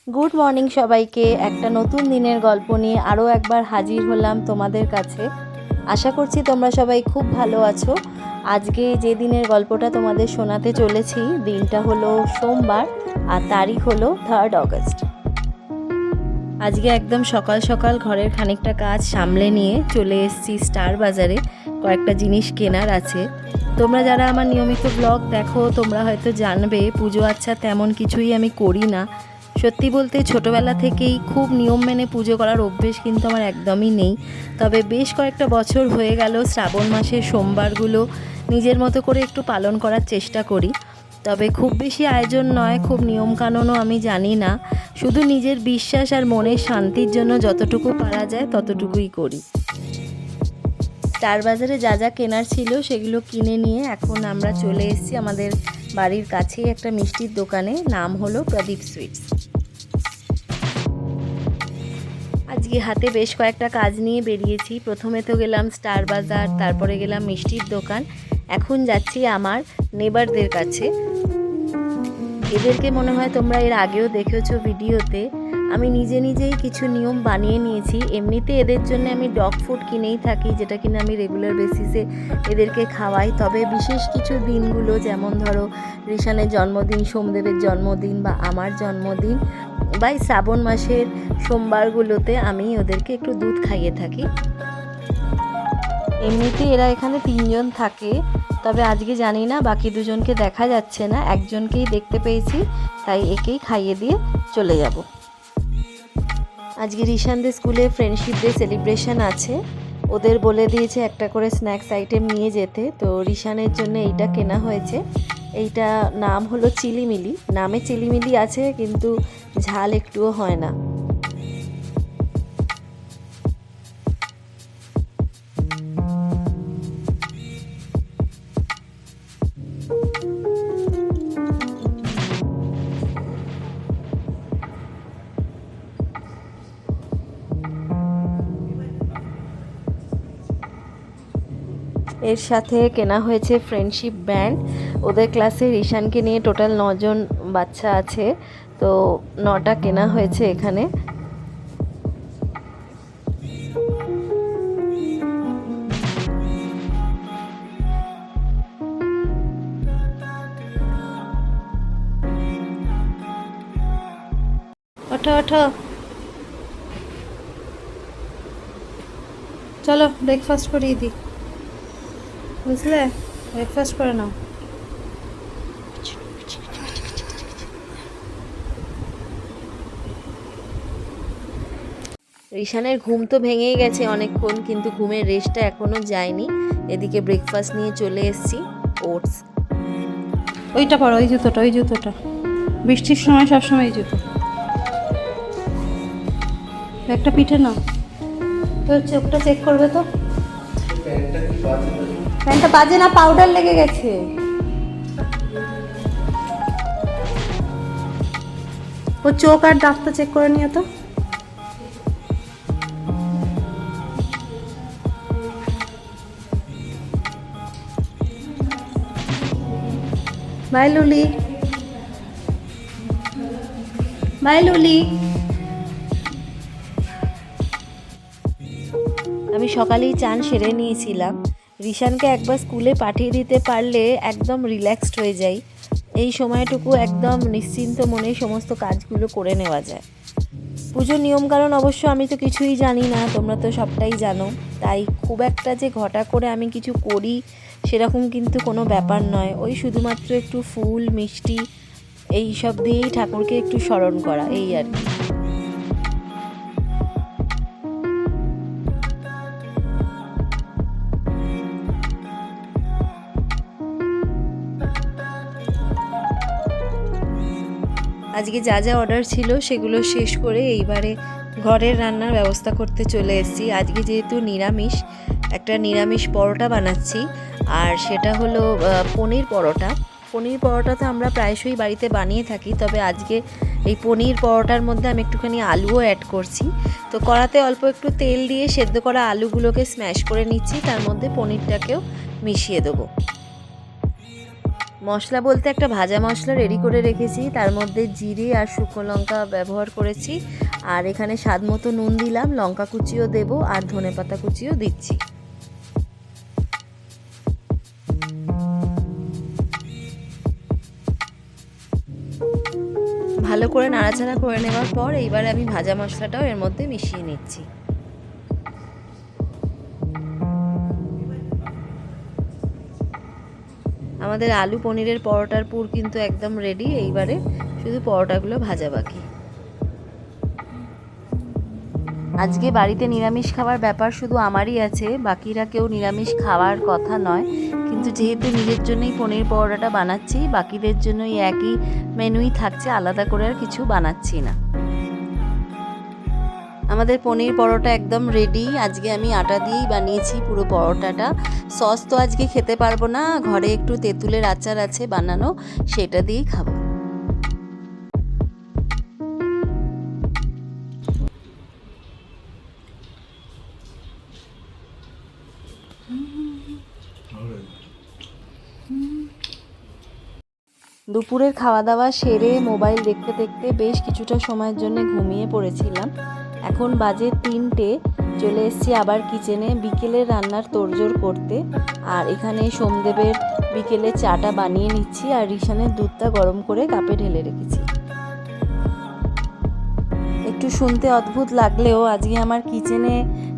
Good morning সবাইকে। একটা নতুন দিনের গল্প নিয়ে আরও একবার হাজির হলাম তোমাদের কাছে। আশা করছি তোমরা সবাই খুব ভালো আছো। আজকে যে দিনের গল্পটা তোমাদের শোনাতে চলেছি, দিনটা হলো সোমবার আর তারিখ হলো 3 অগস্ট। আজকে একদম সকাল সকাল ঘরের খানিকটা কাজ সামলে নিয়ে চলে এসেছি স্টার বাজারে। কয়েকটা জিনিস কেনার আছে। তোমরা যারা আমার নিয়মিত ব্লগ দেখো তোমরা হয়তো জানবে পুজো আচ্ছা তেমন কিছুই আমি করি না। সত্যি বলতে ছোটোবেলা থেকেই খুব নিয়ম মেনে পুজো করার অভ্যেস কিন্তু আমার একদমই নেই। তবে বেশ কয়েকটা বছর হয়ে গেল শ্রাবণ মাসের সোমবারগুলো নিজের মতো করে একটু পালন করার চেষ্টা করি। তবে খুব বেশি আয়োজন নয়, খুব নিয়মকানুনও আমি জানি না। শুধু নিজের বিশ্বাস আর মনের শান্তির জন্য যতটুকু পারা যায় ততটুকুই করি। স্টার বাজারে যা যা কেনার ছিল সেগুলো কিনে নিয়ে এখন আমরা চলে এসেছি আমাদের বাড়ির কাছেই একটা মিষ্টির দোকানে, নাম হলো প্রদীপ সুইটস। আজকে হাতে বেশ কয়েকটা কাজ নিয়ে বেরিয়েছি। প্রথমে তো গেলাম স্টার বাজার, তারপরে গেলাম মিষ্টির দোকান, এখন যাচ্ছি আমার নেবারদের কাছে। এদেরকে মনে হয় তোমরা এর আগেও দেখেছো ভিডিওতে। আমি নিজেই কিছু নিয়ম বানিয়ে নিয়েছি। এমনিতে এদের জন্য আমি ডগ ফুড কিনেই থাকি, যেটা কিনা আমি রেগুলার বেসিসে এদেরকে খাওয়াই। তবে বিশেষ কিছু দিনগুলো, যেমন ধরো ঋষানের জন্মদিন, সোমদেবের জন্মদিন বা আমার জন্মদিন বা শ্রাবণ মাসের সোমবারগুলোতে আমি ওদেরকে একটু দুধ খাইয়ে থাকি। এমনিতে এরা এখানে 3 জন থাকে, তবে আজকে জানি না বাকি দুজনকে দেখা যাচ্ছে না, একজনকেই দেখতে পেয়েছি, তাই একেই খাইয়ে দিয়ে চলে যাব। আজকে ঋষানদের স্কুলে ফ্রেন্ডশিপ ডে সেলিব্রেশন আছে। ওদের বলে দিয়েছে একটা করে স্ন্যাক্স আইটেম নিয়ে যেতে, তো ঋষানের জন্য এইটা কেনা হয়েছে। এইটা নাম হলো চিলিমিলি। নামে চিলিমিলি আছে কিন্তু ঝাল একটুও হয় না। এর সাথে কেনা হয়েছে ফ্রেন্ডশিপ ব্যান্ড। ওদের ক্লাসে ঋষানকে নিয়ে টোটাল 9 জন বাচ্চা আছে, তো 9টা কেনা হয়েছে এখানে। ওঠো ওঠো, চলো ব্রেকফাস্ট করিয়ে দিই, বুঝলে? ব্রেকফাস্ট করে নাও। ঋষানের ঘুম তো ভেঙেই গেছে অনেকক্ষণ, কিন্তু ঘুমের রেস্টটা এখনও যায়নি। এদিকে ব্রেকফাস্ট নিয়ে চলে এসেছি, ওটস। ওইটা পরো, ওই জুতোটা, ওই জুতোটা বৃষ্টির সময় সবসময় এই জুতো। একটা পিঠে নাও, তোর চোখটা চেক করবে তো। প্যান্টটা বাজে না, পাউডার লেগে গেছে। ও চোখ আর দাঁতটা চেক করে নিয়ে তো। বাই লুলি, বাই লুলি। আমি সকালেই চান সেরে নিয়েছিলাম। ঋষানকে একবার স্কুলে পাঠিয়ে দিতে পারলে একদম রিল্যাক্সড হয়ে যাই। এই সময়টুকু একদম নিশ্চিন্ত মনে সমস্ত কাজগুলো করে নেওয়া যায়। পুজোর নিয়মকানুন অবশ্য আমি তো কিছুই জানি না, তোমরা তো সবটাই জানো। তাই খুব একটা যে ঘটা করে আমি কিছু করি সেরকম কিন্তু কোনো ব্যাপার নয়। ওই শুধুমাত্র একটু ফুল মিষ্টি এই সব দিয়েই ঠাকুরকে একটু স্মরণ করা, এই আর কি। আজকে যা যা অর্ডার ছিল সেগুলো শেষ করে এইবারে ঘরের রান্নার ব্যবস্থা করতে চলে এসেছি। আজকে যেহেতু নিরামিষ, একটা নিরামিষ পরোটা বানাচ্ছি, আর সেটা হলো পনির পরোটা। পনির পরোটা তো আমরা প্রায়শই বাড়িতে বানিয়ে থাকি, তবে আজকে এই পনির পরোটার মধ্যে আমি একটুখানি আলুও অ্যাড করছি। তো কড়াতে অল্প একটু তেল দিয়ে সেদ্ধ করা আলুগুলোকে স্ম্যাশ করে নিচ্ছি, তার মধ্যে পনিরটাকেও মিশিয়ে দেবো। মশলা বলতে একটা ভাজা মশলা রেডি করে রেখেছি, তার মধ্যে জিরে আর শুকনো লঙ্কা ব্যবহার করেছি, আর এখানে স্বাদ মতো নুন দিলাম, লঙ্কা কুচিও দেবো আর ধনেপাতা কুচিও দিচ্ছি। ভালো করে নাড়াচাড়া করে নেওয়ার পর এইবারে আমি ভাজা মশলাটাও এর মধ্যে মিশিয়ে নিচ্ছি। আমাদের আলু পনিরের পরোটার পুর কিন্তু একদম রেডি, এইবারে শুধু পরোটাগুলো ভাজা বাকি। আজকে বাড়িতে নিরামিষ খাওয়ার ব্যাপার শুধু আমারই আছে, বাকিরা কেউ নিরামিষ খাওয়ার কথা নয়, কিন্তু যেহেতু নিজের জন্যই পনির পরোটাটা বানাচ্ছি, বাকিদের জন্যই একই মেনুই থাকছে, আলাদা করে আর কিছু বানাচ্ছি না। আমাদের পনির পরোটা একদম রেডি। আজকে আমি আটা দিয়েই বানিয়েছি পুরো পরোটাটা। সস তো আজকে খেতে পারবো না, ঘরে একটু তেঁতুলের আচার আছে বানানো, সেটা দিয়েই খাবো। দুপুরের খাওয়া দাওয়া সেরে মোবাইল দেখতে দেখতে বেশ কিছুটা সময়ের জন্য ঘুমিয়ে পড়েছিলাম। এখন বাজে 3টে, চলে এসেছি আবার কিচেনে বিকেলের রান্নার তোড়জোড় করতে। আর এখানে সোমদেবের বিকেলে চাটা বানিয়ে নিচ্ছি, আর রিশানের দুধটা গরম করে কাপে ঢেলে রেখেছি। একটু শুনতে অদ্ভুত লাগলেও আজকে আমার কিচেনে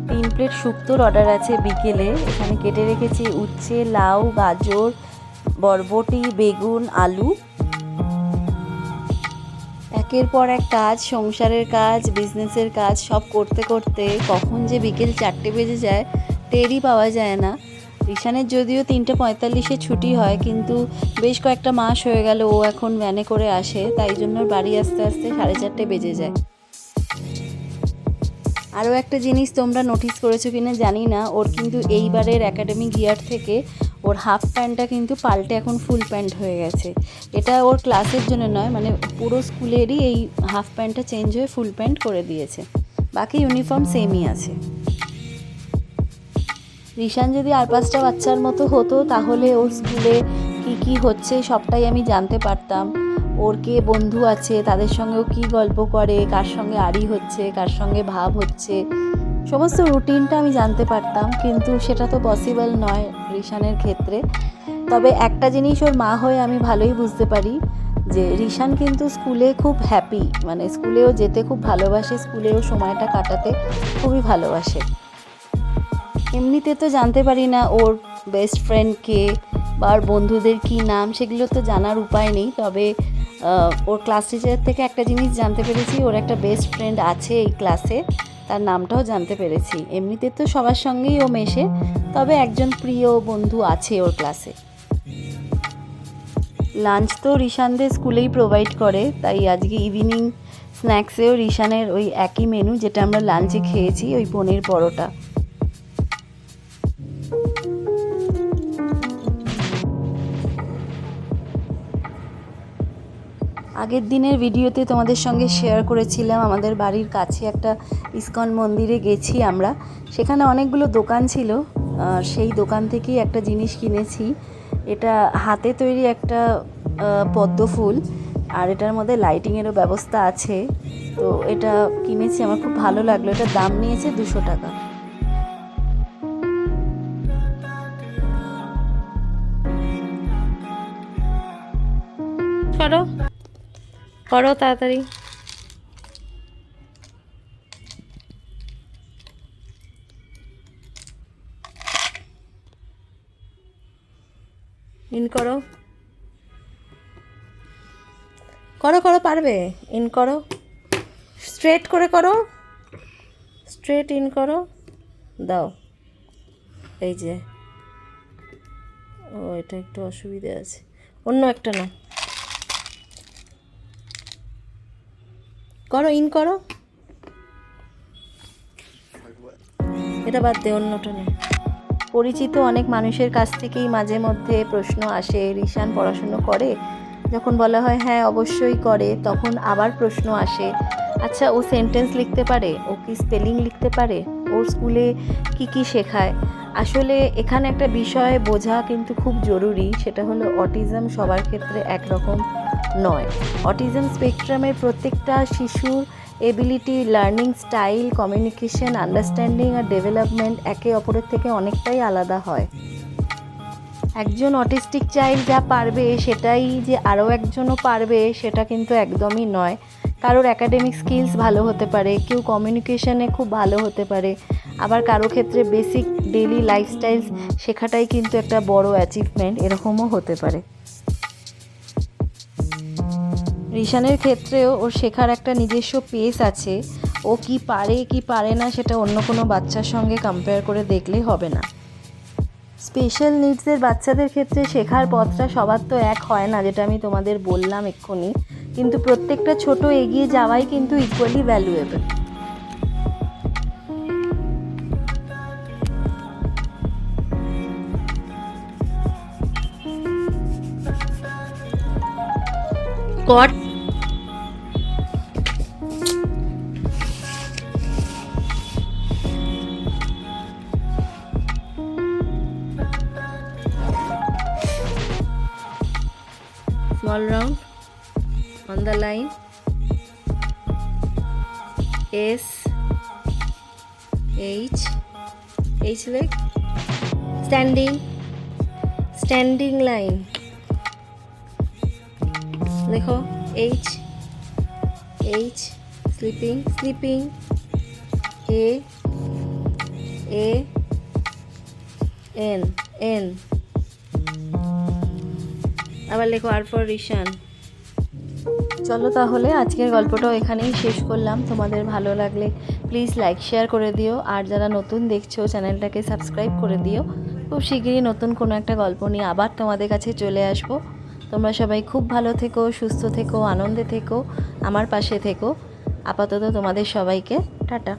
3 প্লেট শুক্তোর অর্ডার আছে বিকেলে। এখানে কেটে রেখেছি উচ্ছে, লাউ, গাজর, বরবটি, বেগুন, আলু। একের পর এক কাজ, সংসারের কাজ, বিজনেসের কাজ সব করতে করতে কখন যে বিকেল 4টে বেজে যায় টেরই পাওয়া যায় না। রিশানের যদিও 3:45-এ ছুটি হয়, কিন্তু বেশ কয়েকটা মাস হয়ে গেল ও এখন ভ্যানে করে আসে, তাই জন্য বাড়ি আসতে আসতে 4:30 বেজে যায়। আরও একটা জিনিস তোমরা নোটিস করেছো কিনা জানি না, ওর কিন্তু এইবারের একাডেমিক ইয়ার থেকে ওর হাফ প্যান্টটা কিন্তু পাল্টে এখন ফুল প্যান্ট হয়ে গেছে। এটা ওর ক্লাসের জন্য নয়, মানে পুরো স্কুলেরই এই হাফ প্যান্টটা চেঞ্জ হয়ে ফুল প্যান্ট করে দিয়েছে, বাকি ইউনিফর্ম সেমই আছে। রিশান যদি আর 5টা বাচ্চার মতো হতো তাহলে ওর স্কুলে কি কি হচ্ছে সবটাই আমি জানতে পারতাম। ওর কে বন্ধু আছে, তাদের সঙ্গেও কি গল্প করে, কার সঙ্গে আড়ি হচ্ছে, কার সঙ্গে ভাব হচ্ছে, সমস্ত রুটিনটা আমি জানতে পারতাম, কিন্তু সেটা তো পসিবল নয় রিশানের ক্ষেত্রে। তবে একটা জিনিস ওর মা হয়ে আমি ভালোই বুঝতে পারি যে রিশান কিন্তু স্কুলে খুব হ্যাপি, মানে স্কুলেও যেতে খুব ভালোবাসে, স্কুলেও সময়টা কাটাতে খুবই ভালোবাসে। এমনিতে তো জানতে পারি না ওর বেস্ট ফ্রেন্ড কে বা ওর বন্ধুদের কী নাম, সেগুলো তো জানার উপায় নেই। তবে ওর ক্লাস টিচার থেকে একটা জিনিস জানতে পেরেছি, ওর একটা বেস্ট ফ্রেন্ড আছে এই ক্লাসে, তার নামটাও জানতে পেরেছি। এমনিতে তো সবার সঙ্গেই ও মেশে, তবে একজন প্রিয় বন্ধু আছে ওর ক্লাসে। লাঞ্চ তো রিশানদের স্কুলেই প্রোভাইড করে, তাই আজকে ইভিনিং স্ন্যাক্সেও রিশানের ওই একই মেনু যেটা আমরা লাঞ্চে খেয়েছি, ওই পনির পরোটা। আগের দিনের ভিডিওতে তোমাদের সঙ্গে শেয়ার করেছিলাম আমাদের বাড়ির কাছে একটা ইসকন মন্দিরে গেছি আমরা, সেখানে অনেকগুলো দোকান ছিল, সেই দোকান থেকেই একটা জিনিস কিনেছি। এটা হাতে তৈরি একটা পদ্ম ফুল, আর এটার মধ্যে লাইটিংয়েরও ব্যবস্থা আছে, তো এটা কিনেছি, আমার খুব ভালো লাগলো। এটার দাম নিয়েছে 200 টাকা। করো করো তাড়াতাড়ি। ইন করো করো করো, পারবে, ইন করো, স্ট্রেট করে করো, স্ট্রেট ইন করো, দাও। এই যে, ও এটা একটু অসুবিধা আছে, অন্য একটা না, করো, ইন করো, এটা বাদ দে, অন্যটা নেই। পরিচিত অনেক মানুষের কাছ থেকেই মাঝে মধ্যে প্রশ্ন আসে, রিশান পড়াশুনো করে? যখন বলা হয় হ্যাঁ অবশ্যই করে, তখন আবার প্রশ্ন আসে, আচ্ছা ও সেন্টেন্স লিখতে পারে, ও কি স্পেলিং লিখতে পারে, ওর স্কুলে কি কি শেখায়? আসলে এখানে একটা বিষয় বোঝা কিন্তু খুব জরুরি, সেটা হলো অটিজম সবার ক্ষেত্রে একরকম নয়। অটিজম স্পেকট্রামের প্রত্যেকটা শিশুর ability, learning style, communication, understanding আর ডেভেলপমেন্ট একে অপরের থেকে অনেকটাই আলাদা হয়। একজন অটিস্টিক চাইল্ড যা পারবে সেটাই যে আরও একজনও পারবে সেটা কিন্তু একদমই নয়। কারোর অ্যাকাডেমিক স্কিলস ভালো হতে পারে, কেউ কমিউনিকেশনে খুব ভালো হতে পারে, আবার কারো ক্ষেত্রে বেসিক ডেইলি লাইফস্টাইল শেখাটাই কিন্তু একটা বড় অ্যাচিভমেন্ট, এরকমও হতে পারে। রিশানের ক্ষেত্রেও ওর শেখার একটা নিজস্ব পেস আছে। ও কি পারে কি পারে না সেটা অন্য কোনো বাচ্চার সঙ্গে কম্পেয়ার করে দেখলে হবে না। স্পেশাল নিডসের বাচ্চাদের ক্ষেত্রে শেখার পথটা সবার তো এক হয় না, যেটা আমি তোমাদের বললাম এক্ষুনি, কিন্তু প্রত্যেকটা ছোট এগিয়ে যাওয়াই কিন্তু ইকুয়ালি ভ্যালুয়েবল। কট Small round on the line, S, H leg, standing line, देखो H, sleeping, A, N, আবার লেখো আর ফর রিশান। চলো তাহলে আজকের গল্পটাও এখানেই শেষ করলাম। তোমাদের ভালো লাগলে প্লিজ লাইক শেয়ার করে দিও, আর যারা নতুন দেখছো চ্যানেলটাকে সাবস্ক্রাইব করে দিও। খুব শীঘ্রই নতুন কোনো একটা গল্প নিয়ে আবার তোমাদের কাছে চলে আসবো। তোমরা সবাই খুব ভালো থেকো, সুস্থ থেকো, আনন্দে থেকো, আমার পাশে থেকো। আপাতত তোমাদের সবাইকে টাটা।